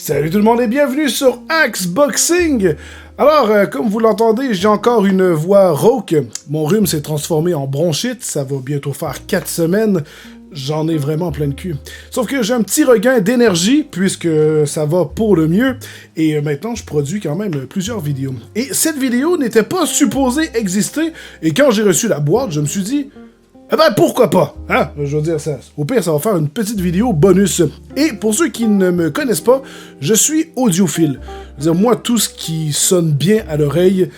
Salut tout le monde et bienvenue sur Axe Boxing! Alors, comme vous l'entendez, j'ai encore une voix rauque. Mon rhume s'est transformé en bronchite, ça va bientôt faire 4 semaines. J'en ai vraiment plein de cul. Sauf que j'ai un petit regain d'énergie, puisque ça va pour le mieux, et maintenant je produis quand même plusieurs vidéos. Et cette vidéo n'était pas supposée exister, et quand j'ai reçu la boîte, je me suis dit... Eh ben pourquoi pas, hein? Je veux dire, ça, au pire, ça va faire une petite vidéo bonus. Et pour ceux qui ne me connaissent pas, je suis audiophile. Je veux dire, moi, tout ce qui sonne bien à l'oreille,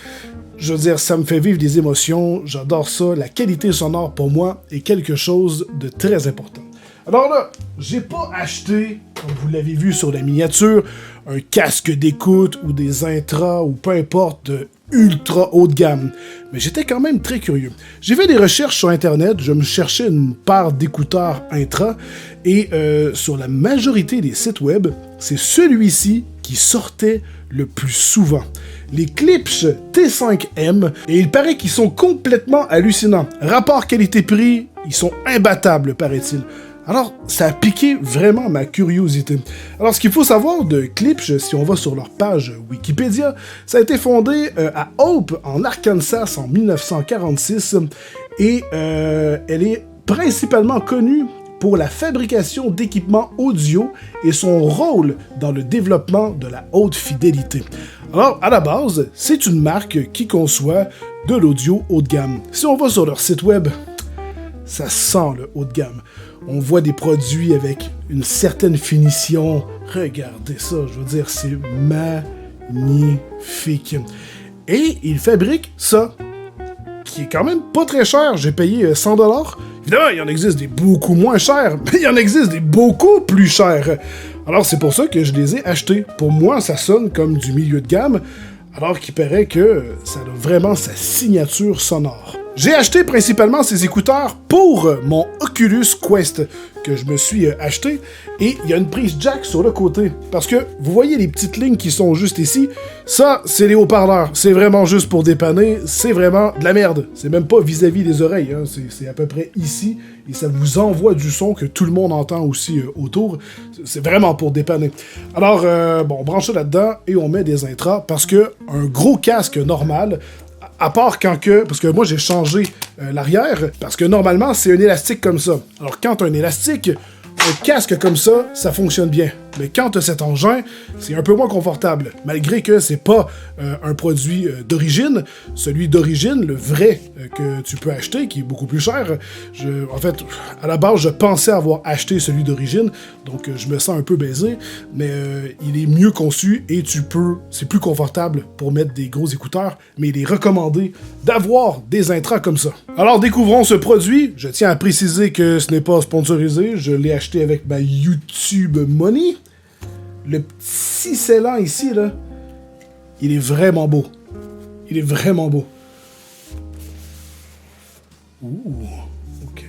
je veux dire, ça me fait vivre des émotions, j'adore ça. La qualité sonore, pour moi, est quelque chose de très important. Alors là, j'ai pas acheté, comme vous l'avez vu sur la miniature, un casque d'écoute ou des intras ou peu importe de ultra haut de gamme. Mais j'étais quand même très curieux. J'ai fait des recherches sur Internet, je me cherchais une paire d'écouteurs intra et sur la majorité des sites web, c'est celui-ci qui sortait le plus souvent. Les Klipsch T5M, et il paraît qu'ils sont complètement hallucinants. Rapport qualité-prix, ils sont imbattables, paraît-il. Alors, ça a piqué vraiment ma curiosité. Alors, ce qu'il faut savoir de Klipsch, si on va sur leur page Wikipédia, ça a été fondé à Hope, en Arkansas, en 1946, et elle est principalement connue pour la fabrication d'équipements audio et son rôle dans le développement de la haute fidélité. Alors, à la base, c'est une marque qui conçoit de l'audio haut de gamme. Si on va sur leur site web, ça sent le haut de gamme. On voit des produits avec une certaine finition. Regardez ça, je veux dire, c'est magnifique. Et ils fabriquent ça, qui est quand même pas très cher. J'ai payé 100$. Évidemment, il y en existe des beaucoup moins chers, mais il y en existe des beaucoup plus chers. Alors c'est pour ça que je les ai achetés. Pour moi, ça sonne comme du milieu de gamme, alors qu'il paraît que ça a vraiment sa signature sonore. J'ai acheté principalement ces écouteurs pour mon Oculus Quest que je me suis acheté, et il y a une prise jack sur le côté, parce que vous voyez les petites lignes qui sont juste ici, ça c'est les haut-parleurs, c'est vraiment juste pour dépanner, c'est vraiment de la merde, c'est même pas vis-à-vis des oreilles, hein. C'est à peu près ici, et ça vous envoie du son que tout le monde entend aussi autour, c'est vraiment pour dépanner. Alors, bon, on branche ça là-dedans, et on met des intras, parce que un gros casque normal, à part quand que... Parce que moi, j'ai changé l'arrière, parce que normalement, c'est un élastique comme ça. Alors, quand t'as un élastique, un casque comme ça fonctionne bien. Mais quand t'as cet engin, c'est un peu moins confortable. Malgré que c'est pas un produit d'origine. Celui d'origine, le vrai que tu peux acheter, qui est beaucoup plus cher. En fait, à la base, je pensais avoir acheté celui d'origine, donc je me sens un peu baisé, mais il est mieux conçu et c'est plus confortable pour mettre des gros écouteurs, mais il est recommandé d'avoir des intras comme ça. Alors, découvrons ce produit. Je tiens à préciser que ce n'est pas sponsorisé. Je l'ai acheté avec ma YouTube Money. Le petit scellant ici, là, il est vraiment beau. Il est vraiment beau. Ouh, ok.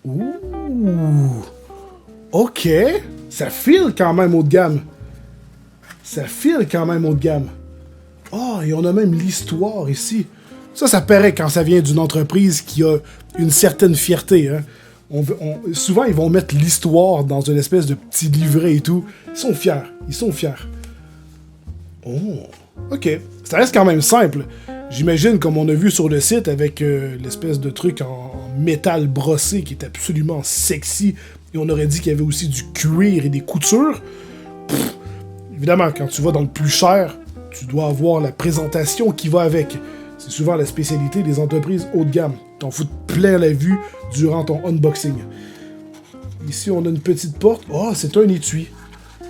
Ouh, ok. Ça file quand même haut de gamme. Ça file quand même haut de gamme. Oh, et on a même l'histoire ici. Ça paraît quand ça vient d'une entreprise qui a une certaine fierté, hein. Souvent, ils vont mettre l'histoire dans une espèce de petit livret et tout. Ils sont fiers. Ils sont fiers. Oh, ok. Ça reste quand même simple. J'imagine, comme on a vu sur le site, avec l'espèce de truc en métal brossé qui est absolument sexy, et on aurait dit qu'il y avait aussi du cuir et des coutures. Pff, évidemment, quand tu vas dans le plus cher, tu dois avoir la présentation qui va avec. C'est souvent la spécialité des entreprises haut de gamme. T'en fous plein la vue durant ton unboxing. Ici, on a une petite porte. Oh, c'est un étui.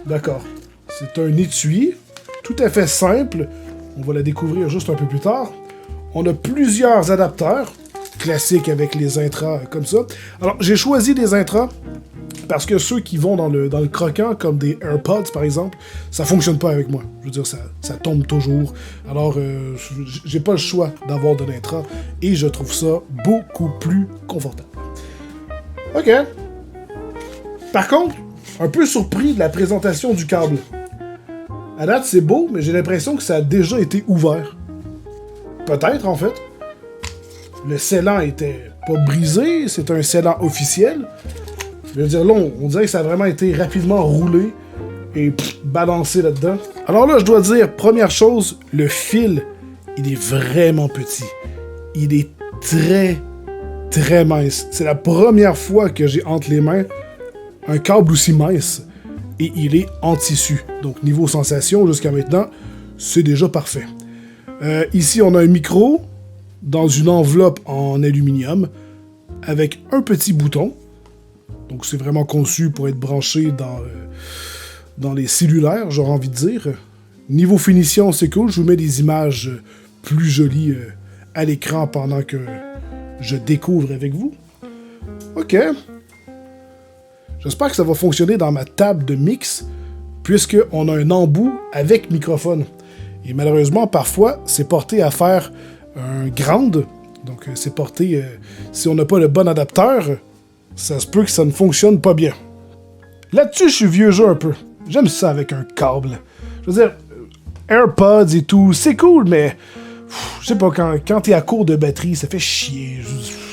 D'accord. C'est un étui. Tout à fait simple. On va la découvrir juste un peu plus tard. On a plusieurs adapteurs. Classiques avec les intras comme ça. Alors, j'ai choisi des intras parce que ceux qui vont dans le croquant, comme des AirPods par exemple, ça fonctionne pas avec moi. Je veux dire, ça tombe toujours. Alors, j'ai pas le choix d'avoir de l'intra et je trouve ça beaucoup plus confortable. Ok. Par contre, un peu surpris de la présentation du câble. À date, c'est beau, mais j'ai l'impression que ça a déjà été ouvert. Peut-être, en fait. Le scellant était pas brisé, c'est un scellant officiel. Je veux dire, là, on dirait que ça a vraiment été rapidement roulé et balancé là-dedans. Alors là, je dois dire, première chose, le fil, il est vraiment petit. Il est très, très mince. C'est la première fois que j'ai entre les mains un câble aussi mince et il est en tissu. Donc, niveau sensation, jusqu'à maintenant, c'est déjà parfait. Ici, on a un micro dans une enveloppe en aluminium avec un petit bouton. Donc, c'est vraiment conçu pour être branché dans les cellulaires, j'aurais envie de dire. Niveau finition, c'est cool. Je vous mets des images plus jolies à l'écran pendant que je découvre avec vous. OK. J'espère que ça va fonctionner dans ma table de mix, puisqu'on a un embout avec microphone. Et malheureusement, parfois, c'est porté à faire un ground. Donc, c'est porté... si on n'a pas le bon adapteur, ça se peut que ça ne fonctionne pas bien. Là-dessus, je suis vieux jeu un peu. J'aime ça avec un câble. Je veux dire, AirPods et tout, c'est cool, mais... je sais pas, quand t'es à court de batterie, ça fait chier.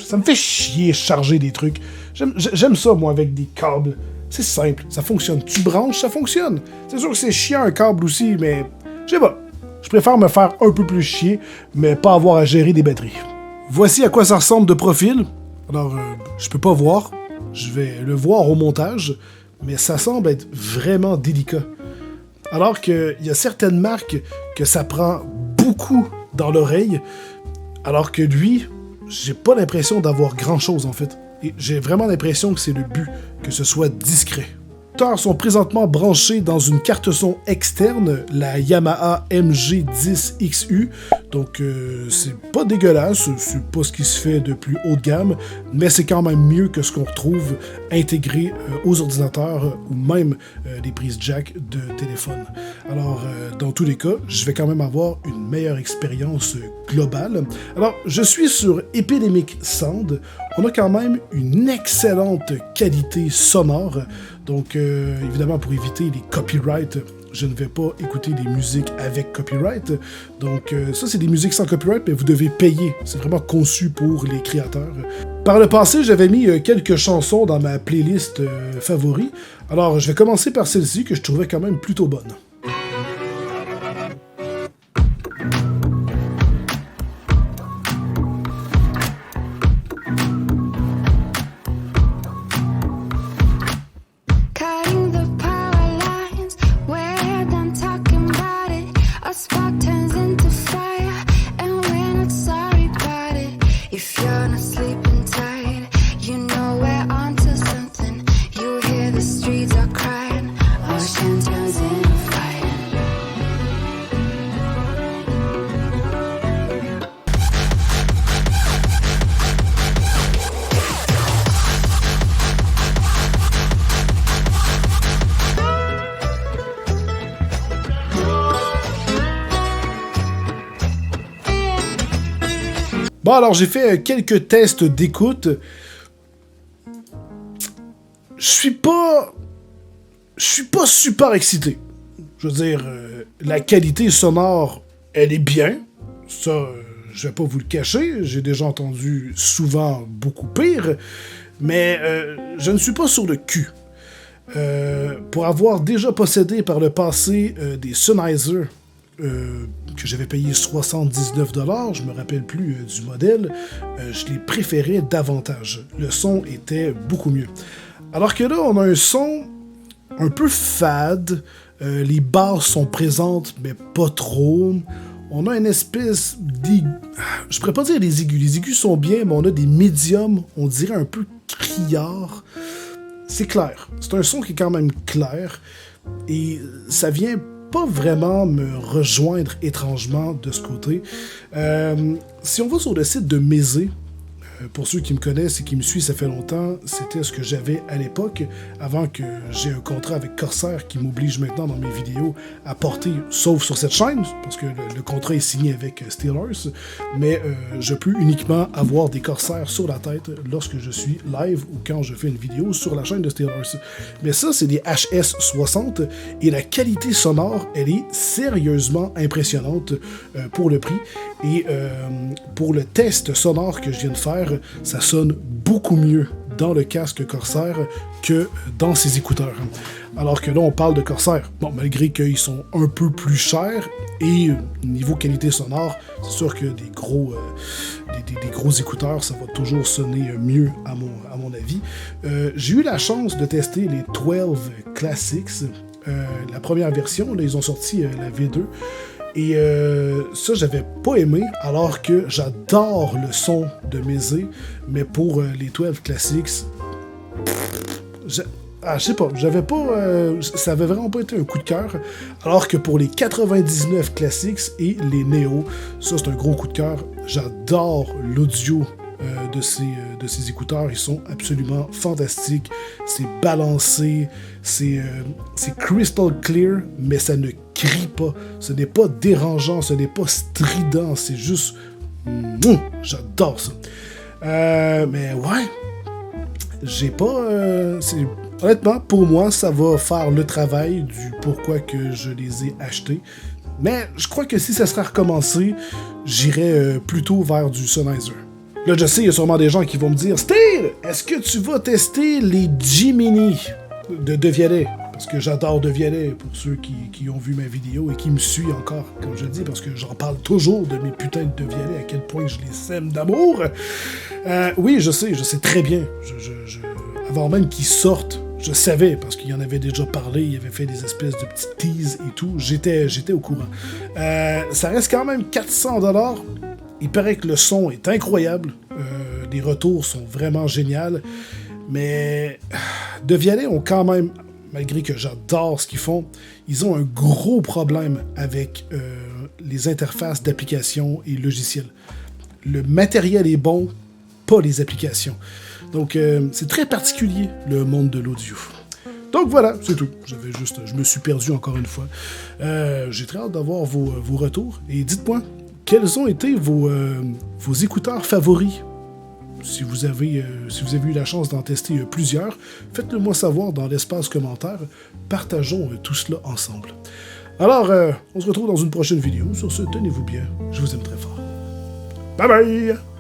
Ça me fait chier charger des trucs. J'aime ça, moi, avec des câbles. C'est simple, ça fonctionne. Tu branches, ça fonctionne. C'est sûr que c'est chiant un câble aussi, mais... je sais pas. Je préfère me faire un peu plus chier, mais pas avoir à gérer des batteries. Voici à quoi ça ressemble de profil. Alors, je peux pas voir. Je vais le voir au montage, mais ça semble être vraiment délicat. Alors qu'il y a certaines marques que ça prend beaucoup dans l'oreille, alors que lui, j'ai pas l'impression d'avoir grand-chose en fait. Et j'ai vraiment l'impression que c'est le but, que ce soit discret. Les capteurs sont présentement branchés dans une carte son externe, la Yamaha MG10XU. Donc c'est pas dégueulasse, c'est pas ce qui se fait de plus haut de gamme, mais c'est quand même mieux que ce qu'on retrouve intégré aux ordinateurs ou même des prises jack de téléphone. Alors dans tous les cas, je vais quand même avoir une meilleure expérience globale. Alors je suis sur Epidemic Sound. On a quand même une excellente qualité sonore. Donc, évidemment, pour éviter les copyrights, je ne vais pas écouter des musiques avec copyright. Donc, ça, c'est des musiques sans copyright, mais vous devez payer. C'est vraiment conçu pour les créateurs. Par le passé, j'avais mis quelques chansons dans ma playlist favoris. Alors, je vais commencer par celle-ci, que je trouvais quand même plutôt bonne. Bon, alors j'ai fait quelques tests d'écoute. Je suis pas super excité. Je veux dire, la qualité sonore, elle est bien. Ça, je vais pas vous le cacher. J'ai déjà entendu souvent beaucoup pire. Mais je ne suis pas sur le cul. Pour avoir déjà possédé par le passé des Sennheiser que j'avais payé 79$, je me rappelle plus du modèle, je les préférais davantage. Le son était beaucoup mieux. Alors que là, on a un son un peu fade, les basses sont présentes, mais pas trop. On a une espèce d'aigu. Je pourrais pas dire les aigus. Les aigus sont bien, mais on a des médiums, on dirait un peu criards. C'est clair. C'est un son qui est quand même clair. Et ça vient pas vraiment me rejoindre étrangement de ce côté. Si on va sur le site de Mézé, pour ceux qui me connaissent et qui me suivent, ça fait longtemps, c'était ce que j'avais à l'époque, avant que j'ai un contrat avec Corsair qui m'oblige maintenant dans mes vidéos à porter, sauf sur cette chaîne, parce que le contrat est signé avec Steelers, mais je peux uniquement avoir des Corsair sur la tête lorsque je suis live ou quand je fais une vidéo sur la chaîne de Steelers. Mais ça, c'est des HS60 et la qualité sonore, elle est sérieusement impressionnante pour le prix. Et pour le test sonore que je viens de faire, ça sonne beaucoup mieux dans le casque Corsair que dans ses écouteurs. Alors que là, on parle de Corsair. Bon, malgré qu'ils sont un peu plus chers, et niveau qualité sonore, c'est sûr que des gros écouteurs, ça va toujours sonner mieux à mon avis. J'ai eu la chance de tester les 12 Classics, la première version, là, ils ont sorti la V2, et ça, j'avais pas aimé, alors que j'adore le son de Mézé, mais pour les 12 Classics, je sais pas, j'avais pas... ça avait vraiment pas été un coup de cœur, alors que pour les 99 Classics et les Neo, ça c'est un gros coup de cœur. J'adore l'audio de ces écouteurs, ils sont absolument fantastiques, c'est balancé, c'est crystal clear, mais ça ne crie pas, ce n'est pas dérangeant, ce n'est pas strident, c'est juste... j'adore ça. Mais ouais, j'ai pas... honnêtement, pour moi, ça va faire le travail du pourquoi que je les ai achetés. Mais je crois que si ça serait recommencé, j'irais plutôt vers du Sennheiser. Là, je sais, il y a sûrement des gens qui vont me dire « Steve, est-ce que tu vas tester les G-Mini de Devialet? » Parce que j'adore Devialet, pour ceux qui ont vu ma vidéo et qui me suivent encore, comme je dis, parce que j'en parle toujours de mes putains de Devialet, à quel point je les aime d'amour. Oui, je sais très bien. Avant même qu'ils sortent, je savais, parce qu'il y en avait déjà parlé, il avait fait des espèces de petits teases et tout, j'étais au courant. Ça reste quand même 400$. Il paraît que le son est incroyable, les retours sont vraiment géniaux, mais Devialet ont quand même, malgré que j'adore ce qu'ils font, ils ont un gros problème avec les interfaces d'applications et logiciels. Le matériel est bon, pas les applications. Donc, c'est très particulier, le monde de l'audio. Donc voilà, c'est tout. Je me suis perdu encore une fois. J'ai très hâte d'avoir vos retours. Et dites-moi, quels ont été vos écouteurs favoris? Si vous avez eu la chance d'en tester plusieurs, faites-le moi savoir dans l'espace commentaire. Partageons tout cela ensemble. Alors, on se retrouve dans une prochaine vidéo. Sur ce, tenez-vous bien. Je vous aime très fort. Bye bye!